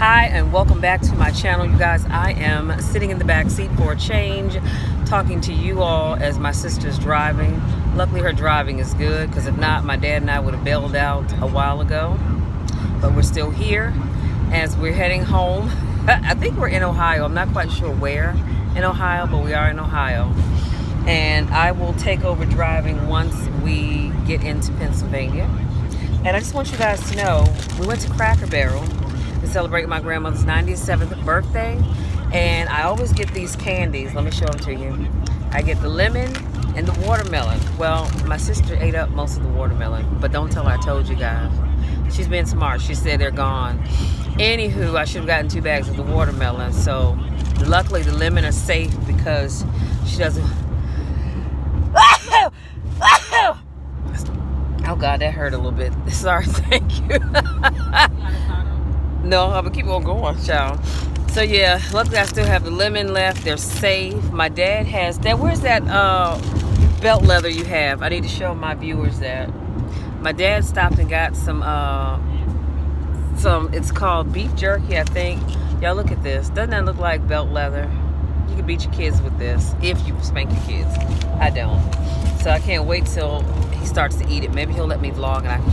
Hi and welcome back to my channel, you guys. I am sitting in the back seat for a change, talking to you all as my sister's driving. Luckily her driving is good, because if not, my dad and I would have bailed out a while ago. But we're still here as we're heading home. I think we're in Ohio. I'm not quite sure where in Ohio, but we are in Ohio. And I will take over driving once we get into Pennsylvania. And I just want you guys to know, we went to Cracker Barrel to celebrate my grandmother's 97th birthday, and I always get these candies. Let me show them to you. I get the lemon and the watermelon. Well, my sister ate up most of the watermelon, but don't tell her I told you guys. She's been smart. She said they're gone. Anywho, I should have gotten 2 bags of the watermelon. So luckily the lemon are safe because she doesn't. Oh God, that hurt a little bit. Sorry, thank you. No, I'm gonna keep on going, child. So yeah, luckily I still have the lemon left. They're safe. My dad has that. Where's that belt leather you have? I need to show my viewers that. My dad stopped and got some, it's called beef jerky, I think. Y'all look at this. Doesn't that look like belt leather? You can beat your kids with this if you spank your kids. I don't. So I can't wait till he starts to eat it. Maybe he'll let me vlog and I can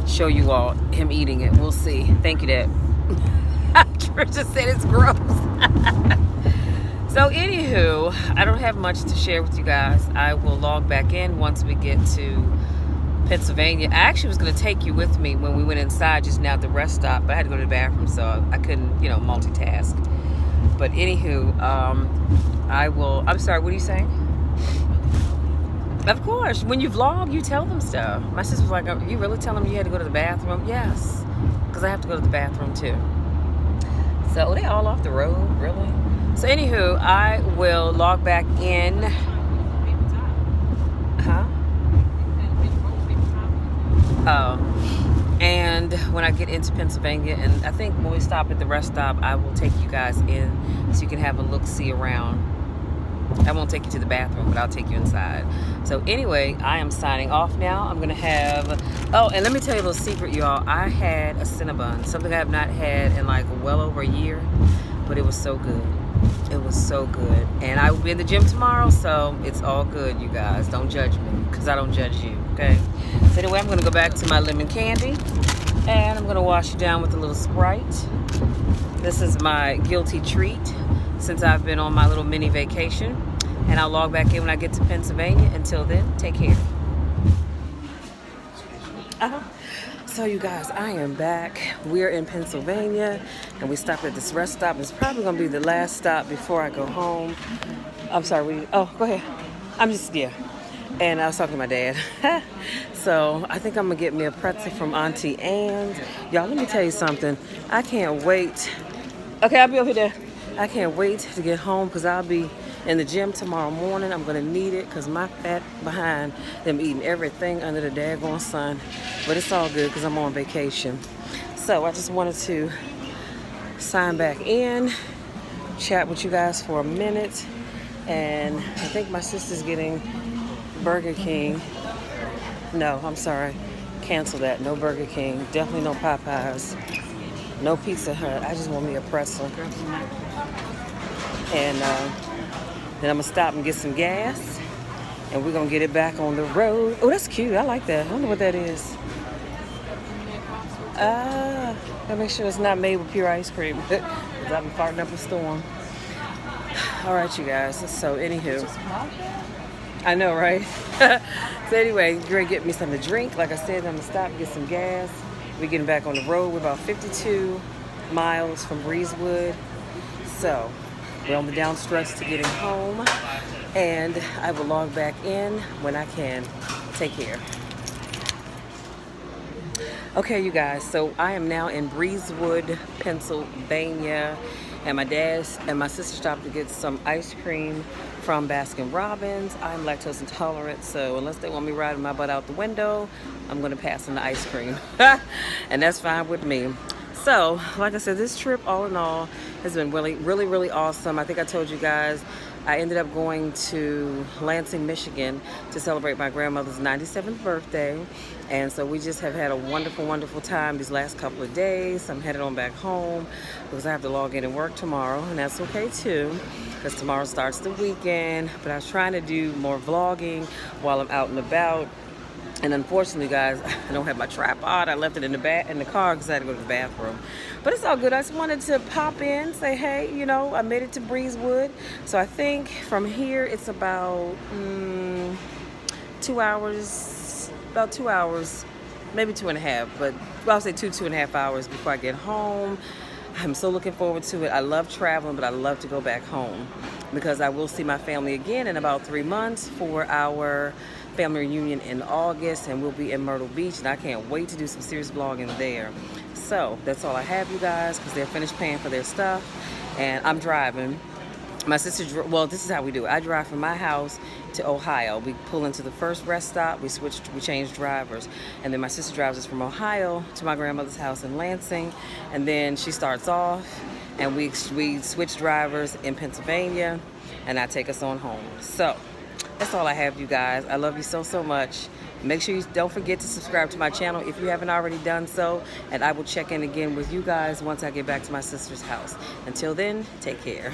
show you all him eating it. We'll see. Thank you, Dad. Trisha said it's gross. So anywho, I don't have much to share with you guys. I will log back in once we get to Pennsylvania. I actually was going to take you with me when we went inside just now at the rest stop, but I had to go to the bathroom, so I couldn't, multitask. But anywho, I'm sorry, what are you saying? Of course, when you vlog, you tell them stuff. My sister was like, you really tell them you had to go to the bathroom? Yes, because I have to go to the bathroom too. So they all off the road, really? So anywho, I will log back in. Huh? Oh. And when I get into Pennsylvania, and I think when we stop at the rest stop, I will take you guys in so you can have a look-see around. I won't take you to the bathroom, but I'll take you inside. So anyway, I am signing off now. I'm gonna have, oh, and let me tell you a little secret, y'all. I had a Cinnabon, something I have not had in like well over a year, but it was so good. It was so good. And I will be in the gym tomorrow, so it's all good, you guys. Don't judge me, because I don't judge you, okay? So anyway, I'm gonna go back to my lemon candy, and I'm gonna wash you down with a little Sprite. This is my guilty treat since I've been on my little mini vacation, and I'll log back in when I get to Pennsylvania. Until then, take care. So you guys, I am back. We're in Pennsylvania, and we stopped at this rest stop. It's probably gonna be the last stop before I go home. I'm sorry, oh, go ahead. Yeah. And I was talking to my dad. So I think I'm gonna get me a pretzel from Auntie Anne's. Y'all, let me tell you something. I can't wait. Okay, I'll be over there. I can't wait to get home because I'll be in the gym tomorrow morning. I'm going to need it because my fat behind them eating everything under the daggone sun. But it's all good because I'm on vacation. So I just wanted to sign back in, chat with you guys for a minute. And I think my sister's getting Burger King. No, I'm sorry. Cancel that. No Burger King. Definitely no Popeyes. No Pizza Hut. I just want me a pretzel. And then I'm going to stop and get some gas. And we're going to get it back on the road. Oh, that's cute. I like that. I wonder what that is. Gotta make sure it's not made with pure ice cream. Because I've been farting up a storm. All right, you guys. So, anywho. I know, right? So, anyway, Greg get me something to drink. Like I said, I'm going to stop and get some gas. We're getting back on the road. We're about 52 miles from Breezewood. So, we're on the down stretch to getting home. And I will log back in when I can. Take care. Okay, you guys. So, I am now in Breezewood, Pennsylvania. And my dad and my sister stopped to get some ice cream from Baskin Robbins. I'm lactose intolerant, so unless they want me riding my butt out the window, I'm gonna pass on the ice cream. And that's fine with me. So, like I said, this trip all in all has been really, really, really awesome. I think I told you guys I ended up going to Lansing, Michigan to celebrate my grandmother's 97th birthday. And so we just have had a wonderful, wonderful time these last couple of days. I'm headed on back home because I have to log in and work tomorrow, and that's okay too, because tomorrow starts the weekend. But I was trying to do more vlogging while I'm out and about. And unfortunately, guys, I don't have my tripod. I left it in the car because I had to go to the bathroom. But it's all good. I just wanted to pop in, say, hey, you know, I made it to Breezewood. So I think from here it's about 2 hours, maybe 2.5. But I'll say 2.5 hours before I get home. I'm so looking forward to it. I love traveling, but I love to go back home because I will see my family again in about 3 months for our family reunion in August, and we'll be in Myrtle Beach, and I can't wait to do some serious vlogging there. So that's all I have, you guys, because they're finished paying for their stuff, and I'm driving. My sister, well, this is how we do it. I drive from my house to Ohio. We pull into the first rest stop, we changed drivers, and then my sister drives us from Ohio to my grandmother's house in Lansing, and then she starts off, and we switch drivers in Pennsylvania, and I take us on home. So that's all I have, you guys. I love you so, so much. Make sure you don't forget to subscribe to my channel if you haven't already done so, and I will check in again with you guys once I get back to my sister's house. Until then, take care.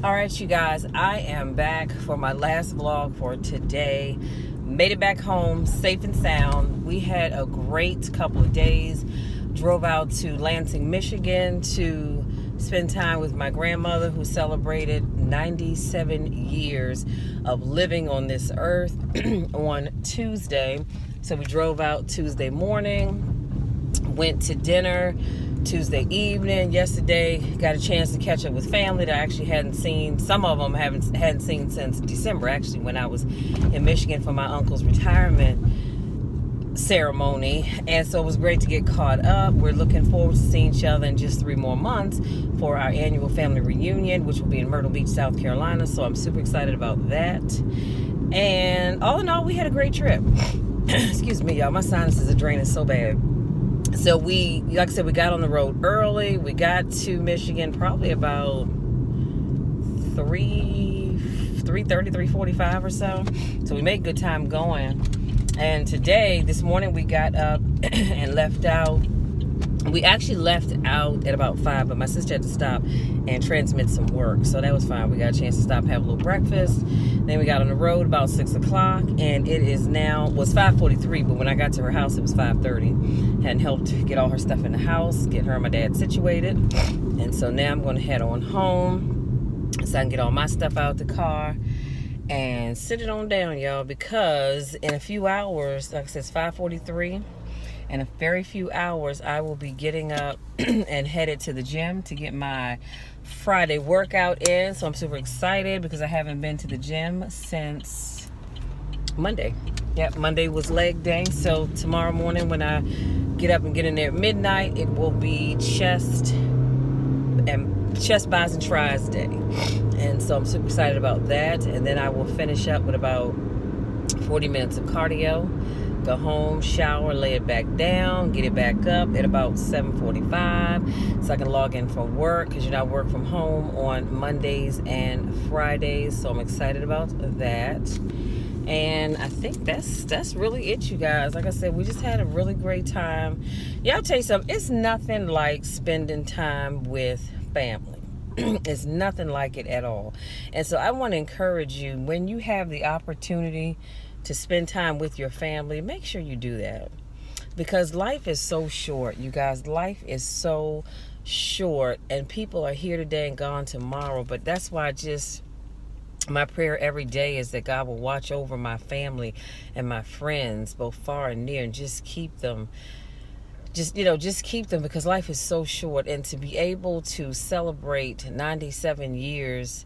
All right, you guys, I am back for my last vlog for today. Made it back home safe and sound. We had a great couple of days. Drove out to Lansing, Michigan to spend time with my grandmother, who celebrated 97 years of living on this earth on Tuesday. So we drove out Tuesday morning, went to dinner Tuesday evening. Yesterday got a chance to catch up with family that I actually hadn't seen. Some of them hadn't seen since December, actually, when I was in Michigan for my uncle's retirement ceremony. And so it was great to get caught up. We're looking forward to seeing each other in just 3 more months for our annual family reunion, which will be in Myrtle Beach, South Carolina. So I'm super excited about that. And all in all, we had a great trip. Excuse me, y'all, my sinuses are draining so bad. So we, like I said, we got on the road early. We got to Michigan probably about 3:30, 3:45 or so. So we made good time going. And today, this morning, we got up and left out. We actually left out at about 5, but my sister had to stop and transmit some work. So that was fine. We got a chance to stop and have a little breakfast. Then we got on the road about 6 o'clock, and it is now, was 5:43, but when I got to her house, it was 5:30. Hadn't helped get all her stuff in the house, get her and my dad situated. And so now I'm going to head on home so I can get all my stuff out the car and sit it on down, y'all, because in a few hours, like I said, it's 5:43. In a very few hours, I will be getting up and headed to the gym to get my Friday workout in. So I'm super excited because I haven't been to the gym since Monday. Yep, Monday was leg day. So tomorrow morning when I get up and get in there at midnight, it will be chest, bis, and tris day. And so I'm super excited about that. And then I will finish up with about 40 minutes of cardio. Go home, shower, lay it back down, get it back up at about 7:45 so I can log in for work, because I work from home on Mondays and Fridays. So I'm excited about that. And I think that's really it, you guys. Like I said, we just had a really great time. Yeah, I'll tell you something. It's nothing like spending time with family. It's nothing like it at all. And so I want to encourage you, when you have the opportunity to spend time with your family, make sure you do that, because life is so short, you guys. Life is so short, and people are here today and gone tomorrow. But that's why my prayer every day is that God will watch over my family and my friends, both far and near, and just keep them, because life is so short. And to be able to celebrate 97 years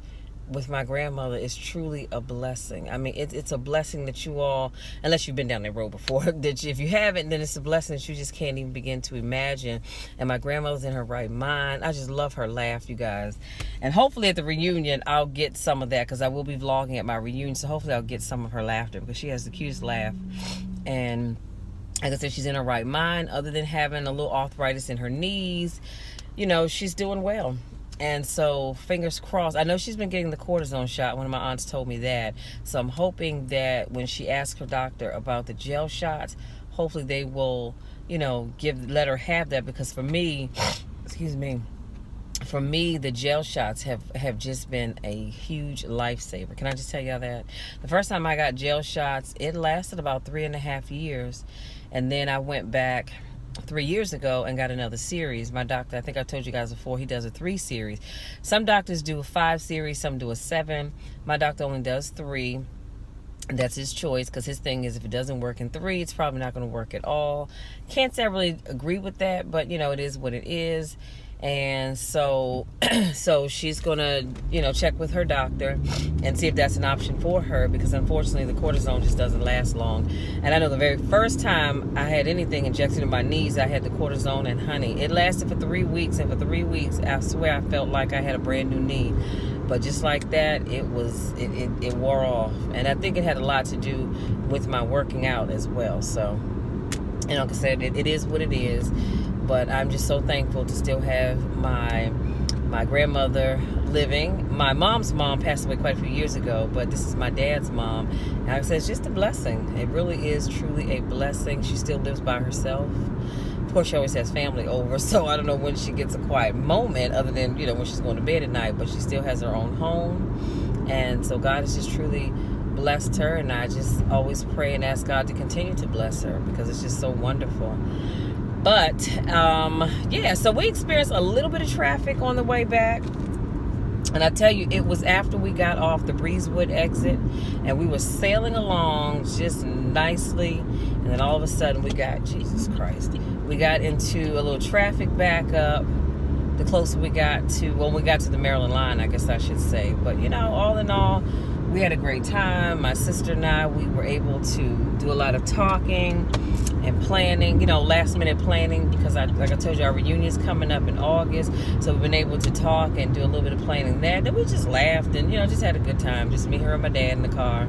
with my grandmother is truly a blessing. I mean, it's a blessing that you all, unless you've been down that road before, that if you haven't, then it's a blessing that you just can't even begin to imagine. And my grandmother's in her right mind. I just love her laugh, you guys. And hopefully at the reunion, I'll get some of that, because I will be vlogging at my reunion. So hopefully I'll get some of her laughter, because she has the cutest laugh. And like I said, she's in her right mind. Other than having a little arthritis in her knees, she's doing well. And so, fingers crossed. I know she's been getting the cortisone shot. One of my aunts told me that. So I'm hoping that when she asks her doctor about the gel shots, hopefully they will, let her have that. Because for me, excuse me, the gel shots have just been a huge lifesaver. Can I just tell y'all that? The first time I got gel shots, it lasted about 3.5 years. And then I went back 3 years ago and got another series. My doctor, I think I told you guys before, he does a 3 series. Some doctors do a 5 series, some do a 7. My doctor only does 3. That's his choice, because his thing is if it doesn't work in 3, it's probably not going to work at all. Can't say I really agree with that, but it is what it is. And so she's gonna check with her doctor and see if that's an option for her, because unfortunately the cortisone just doesn't last long. And I know the very first time I had anything injected in my knees, I had the cortisone and honey. It lasted for 3 weeks, and for 3 weeks I swear I felt like I had a brand new knee. But just like that, it wore off. And I think it had a lot to do with my working out as well. So like I said, it is what it is. But I'm just so thankful to still have my grandmother living. My mom's mom passed away quite a few years ago, but this is my dad's mom. And like I said, it's just a blessing. It really is truly a blessing. She still lives by herself. Of course, she always has family over, so I don't know when she gets a quiet moment other than, when she's going to bed at night, but she still has her own home. And so God has just truly blessed her, and I just always pray and ask God to continue to bless her, because it's just so wonderful. But so we experienced a little bit of traffic on the way back, and I tell you, it was after we got off the Breezewood exit and we were sailing along just nicely, and then all of a sudden we got into a little traffic backup. The closer we got to the Maryland line, I guess I should say. But all in all, we had a great time. My sister and I, we were able to do a lot of talking and planning, last minute planning, because like I told you, our reunion's coming up in August. So we've been able to talk and do a little bit of planning there. Then we just laughed and, just had a good time. Just me, her, and my dad in the car.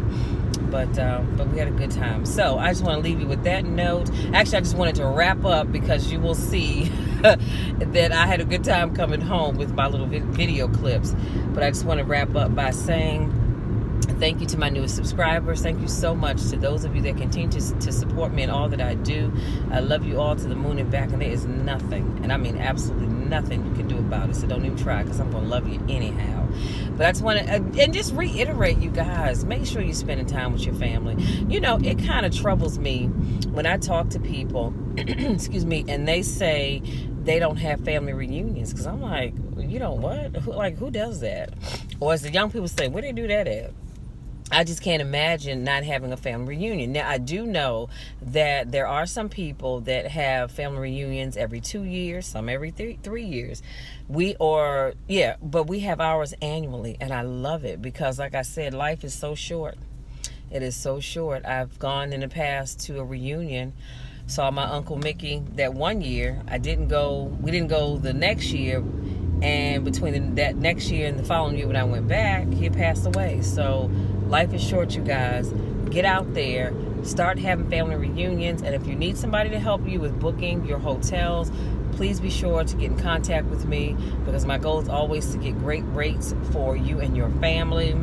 But we had a good time. So I just want to leave you with that note. Actually, I just wanted to wrap up, because you will see that I had a good time coming home with my little video clips. But I just want to wrap up by saying thank you to my newest subscribers. Thank you so much to those of you that continue to support me in all that I do. I love you all to the moon and back, and there is nothing, and I mean absolutely nothing, you can do about it. So don't even try, because I'm going to love you anyhow. But I just want to, and just reiterate, you guys, make sure you're spending time with your family. It kind of troubles me when I talk to people, excuse me, and they say they don't have family reunions, because I'm like, what? Who does that? Or as the young people say, where they do that at? I just can't imagine not having a family reunion. Now, I do know that there are some people that have family reunions every 2 years, some every 3 years. But we have ours annually, and I love it, because like I said, life is so short. It is so short. I've gone in the past to a reunion, saw my Uncle Mickey that one year. We didn't go the next year, and between that next year and the following year when I went back, he had passed away. So life is short, you guys. Get out there, start having family reunions, and if you need somebody to help you with booking your hotels, please be sure to get in contact with me, because my goal is always to get great rates for you and your family.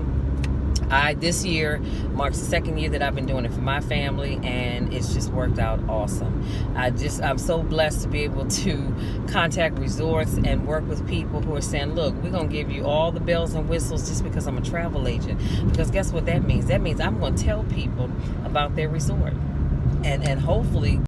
This year marks the 2nd year that I've been doing it for my family, and it's just worked out awesome. I'm so blessed to be able to contact resorts and work with people who are saying, look, we're going to give you all the bells and whistles just because I'm a travel agent. Because guess what that means? That means I'm going to tell people about their resort. And hopefully